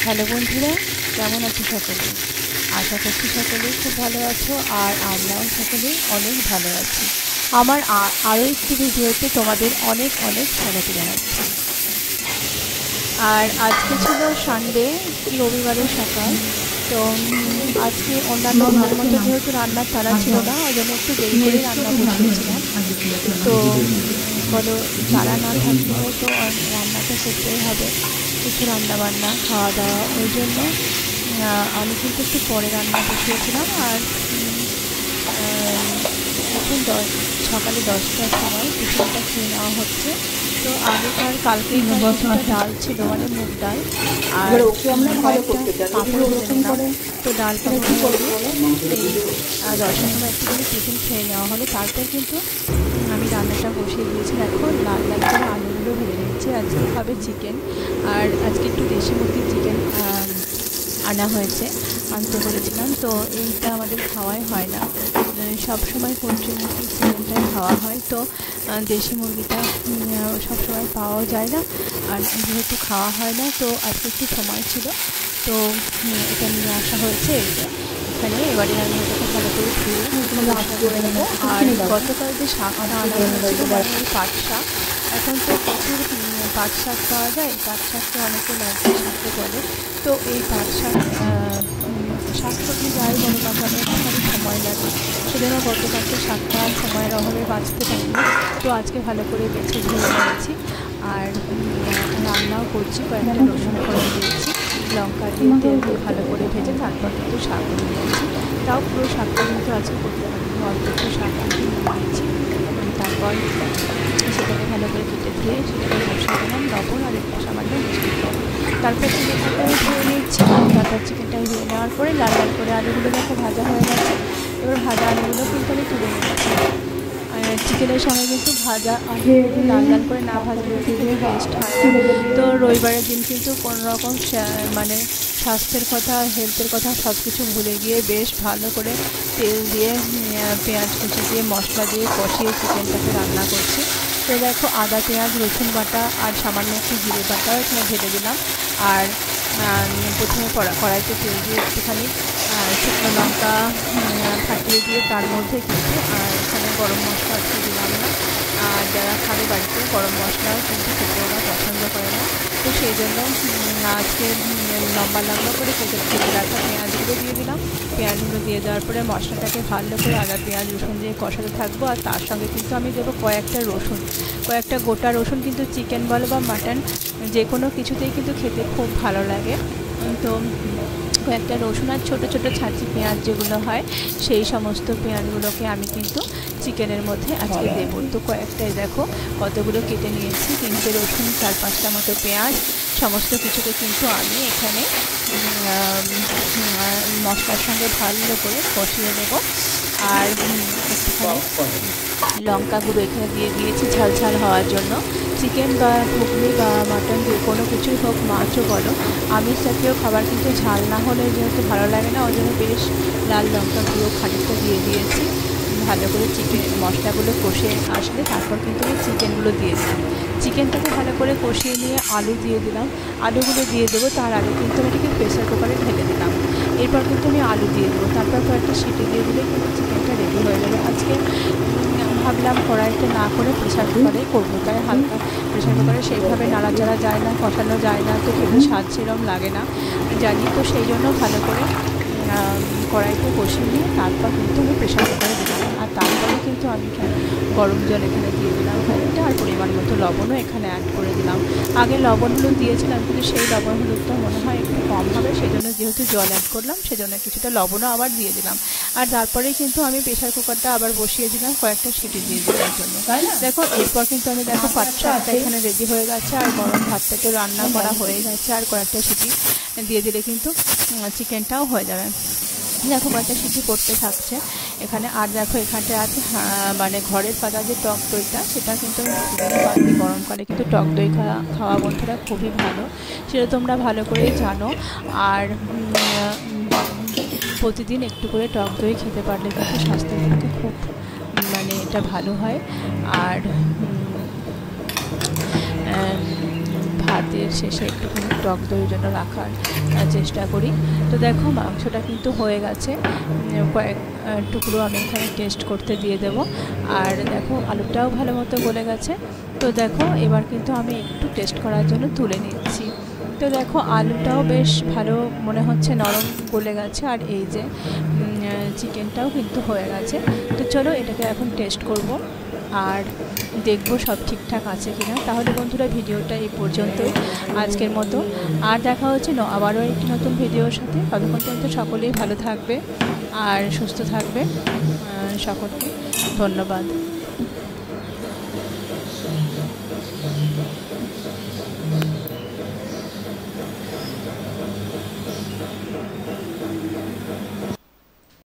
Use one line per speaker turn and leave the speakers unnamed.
Hello বন্ধুরা, কেমন আছো সকলে? আশা করছি সকলে খুব ভালো আছো, আর আমরাও সকলে অনেক ভালো আছি। আমার আরও একটি ভিডিওতে তোমাদের অনেক অনেক স্বাগত জানাচ্ছি। আর আজকে ছিল সানডে, রবিবারের সকাল। তো আজকে অন্যান্য দিনের মতো যেহেতু রান্নার তাড়া ছিল না, ওই জন্য একটু দেরি করে রান্না বসিয়েছিলাম। তো বলো, তাড়া না থাকলেও তো রান্নাটা করতেই হবে, কিছু রান্নাবান্না খাওয়া দাওয়া, ওই জন্য আমি কিন্তু একটু পরে রান্না বসিয়েছিলাম। আর এখন সকালে 10টার সময় টিফিনটা খেয়ে নেওয়া হচ্ছে। তো আগেকার কালকেকার কিছুটা ডাল ছিল, মানে মুগ ডাল, আর কয়েকটা পাঁপড় ভেজে নিলাম। তো ডাল পাঁপড় দিয়ে এই 10টার সময় একটুখানি টিফিন খেয়ে নেওয়া হলো। তারপর কিন্তু আমি রান্নাটা বসিয়ে দিয়েছি। এখন লাল লাল করে আলুগুলো ভেজে নিচ্ছি। আজকে খাবে চিকেন, আর আজকে একটু দেশি মুরগির চিকেন আনা হয়েছে, আনতে বলেছিলাম। তো এইটা আমাদের খাওয়াই হয় না, সব সময় পোলট্রি মুরগির চিকেনটাই খাওয়া হয়। তো দেশি মুরগিটা সব সময় পাওয়া যায় না, আর যেহেতু খাওয়া হয় না, তো আজকে একটু সময় ছিল, তো এটা নিয়ে আসা হয়েছে এখানে। এবারে আমি ওটাকে ভালো করে ধুয়ে রান্না করে নেবো। আর গতকাল যে শাকটা আনা হয়েছিল, মানে এই পাট শাক, এখন তো প্রচুর পাট শাক পাওয়া যায়। পাট শাককে অনেকে লাইটে শাককে বলে। তো এই পাট শাক শাক সবজি যাই বলো না কেন, একটুখানি সময় লাগে, সেজন্য গতকালকে শাকটা সময়ের অভাবে বাঁচতে পারিনি। তো আজকে ভালো করে বেছে ধুয়ে নিয়েছি, আর রান্নাও করছি। কয়েকটা রসুন ফোড়ন দিয়েছি, লঙ্কা দিয়ে তেল দিয়ে ভালো করে ভেজে তারপর কিন্তু শাকগুলো দিয়েছি। তাও পুরো শাকটা কিন্তু আজকে করতে পারিনি, অল্প একটু শাক কিন্তু নিয়েছি। তারপর সেটাকে ভালো করে কেটে ধুয়ে সেটাকে বসিয়ে দিলাম, লবণ আর একটু সামান্য মিষ্টি দিলাম। তারপর চিকেনটাকে আমি ধুয়ে নিচ্ছি। তারপর চিকেনটা ধুয়ে নেওয়ার পরে লাল লাল করে আলুগুলো দেখো ভাজা হয়ে গেছে। এবার ভাজা আলুগুলো কিন্তু আমি তুলে নিচ্ছি। চিকেনের সঙ্গে কিন্তু ভাজা আলু লাল লাল করে না ভাজলে কিন্তু টেস্ট হয় না। তো রবিবারের দিন কিন্তু কোনোরকম মানে স্বাস্থ্যের কথা, হেলথের কথা সব কিছু ভুলে গিয়ে বেশ ভালো করে তেল দিয়ে পেঁয়াজ কুচি দিয়ে মশলা দিয়ে কষিয়ে চিকেনটাকে রান্না করছি। তো দেখো, আদা পেঁয়াজ রসুন বাটা আর সামান্য একটু জিরে বাটাও এখানে ঢেলে দিলাম। আর প্রথমে কড়াইতে তেল দিয়ে একটুখানি শুকনো লঙ্কা ফাটিয়ে দিয়ে তার মধ্যে কিন্তু এখানে গরম মশলা আজকে দিলাম না। আর যারা খাবে বাড়িতে গরম মশলাও কিন্তু খেতে ওরা পছন্দ করে না, তো সেই জন্য আজকে লম্বা লম্বা করে কেটে রাখা পেঁয়াজগুলো দিয়ে দিলাম। পেঁয়াজগুলো দিয়ে দেওয়ার পরে মশলাটাকে ভালো করে আদা পেঁয়াজ রসুন দিয়ে কষাতে থাকবো। আর তার সঙ্গে কিন্তু আমি দেবো কয়েকটা গোটা রসুন। কিন্তু চিকেন বলো বা মাটন, যে কোনো কিছুতেই কিন্তু খেতে খুব ভালো লাগে। তো কয়েকটা রসুন আর ছোটো ছোটো ছাঁচি পেঁয়াজ যেগুলো হয়, সেই সমস্ত পেঁয়াজগুলোকে আমি কিন্তু চিকেনের মধ্যে আজকে দেবো। তো কয়েকটাই দেখো কতগুলো কেটে নিয়েছি, 3টে রসুন, 4-5টা মতো পেঁয়াজ, সমস্ত কিছুকে কিন্তু আমি এখানে মশলার সঙ্গে ভালো করে কষিয়ে নেব। আর একটুখানি লঙ্কা গুঁড়ো এখানে দিয়ে দিয়েছি ঝাল ঝাল হওয়ার জন্য। চিকেন বা ঘুগনি বা মাটন যে কোনো কিছুই হোক, মাছও বলো, আমিষ জাতীয় খাবার কিন্তু ঝাল না হলে যেহেতু ভালো লাগে না, ওই জন্য বেশ লাল লঙ্কা গুঁড়ো খানিকটা দিয়ে দিয়েছি। ভালো করে চিকেন মশলাগুলো কষে আসলে তারপর কিন্তু আমি চিকেনগুলো দিয়ে দিলাম। চিকেনটাকে ভালো করে কষিয়ে নিয়ে আলু দিয়ে দিলাম। আলুগুলো দিয়ে দেবো, তার আগে কিন্তু আমি এটাকে প্রেসার কুকারে ঢেলে দিলাম। এরপর কিন্তু আমি আলু দিয়ে দেবো, তারপর কয়েকটা সিটি দিয়ে দিলে কিন্তু চিকেনটা রেডি হয়ে যাবে। আজকে ভাবলাম কড়াইতে না করে প্রেসার কুকারেই করবো, তাই হালকা প্রেসার কুকারে সেইভাবে নাড়াচাড়া যায় না, কষানো যায় না, তো খেতে স্বাদ সেরকম লাগে না জানি। তো সেই জন্য ভালো করে কড়াইতে কষিয়ে নিয়ে তারপর কিন্তু আমি প্রেসার কুকারে দিয়ে দিলাম। আর তারপরে কিন্তু আমি গরম জল এখানে দিয়ে দিলাম খানিকটা, আর পরিমাণ মতো লবণও এখানে অ্যাড করে দিলাম। আগে লবণ হলুদ দিয়েছিলাম, কিন্তু সেই লবণ হলুদটা মনে হয় একটু কম হবে, সেজন্য যেহেতু জল অ্যাড করলাম সেজন্য কিছুটা লবণও আবার দিয়ে দিলাম। আর তারপরে কিন্তু আমি প্রেসার কুকারটা আবার বসিয়ে দিলাম কয়েকটা সিটি দিয়ে দেওয়ার জন্য। দেখো, এরপর কিন্তু আমি দেখো পাট শাকটা এখানে রেডি হয়ে গেছে, আর গরম ভাতটা তো রান্না করা হয়ে গেছে, আর কয়েকটা সিটি দিয়ে দিলে কিন্তু চিকেনটাও হয়ে যাবে। দেখো কয়েকটা সিটি পড়তে থাকছে এখানে। আর দেখো এখানটায় আছে মানে ঘরের পাতা যে টক দইটা, সেটা কিন্তু আমি প্রতিদিনই পাতি। গরমকালে কিন্তু টক দই খাওয়া বন্ধুরা খুবই ভালো, সেটা তোমরা ভালো করেই জানো। আর প্রতিদিন একটু করে টক দই খেতে পারলে কিন্তু স্বাস্থ্যের পক্ষে খুব মানে এটা ভালো হয়। আর ভাতের শেষে একটুখানি টক দইয়ের জন্য রাখার চেষ্টা করি। তো দেখো মাংসটা কিন্তু হয়ে গেছে, কয়েক টুকরো আমি এখানে টেস্ট করতে দিয়ে দেব। আর দেখো আলুটাও ভালো মতো গলে গেছে। তো দেখো এবার কিন্তু আমি একটু টেস্ট করার জন্য তুলে নিচ্ছি। তো দেখো আলুটাও বেশ ভালো মনে হচ্ছে নরম গলে গেছে, আর এই যে চিকেনটাও কিন্তু হয়ে গেছে। তো চলো এটাকে এখন টেস্ট করব আর দেখবো সব ঠিকঠাক আছে কিনা। তাহলে বন্ধুরা ভিডিওটা এই পর্যন্তই আজকের মতো, আর দেখা হচ্ছে আবারও একটি নতুন ভিডিওর সাথে। ততক্ষণ পর্যন্ত সকলেই ভালো থাকবে আর সুস্থ থাকবে। সকলকে ধন্যবাদ।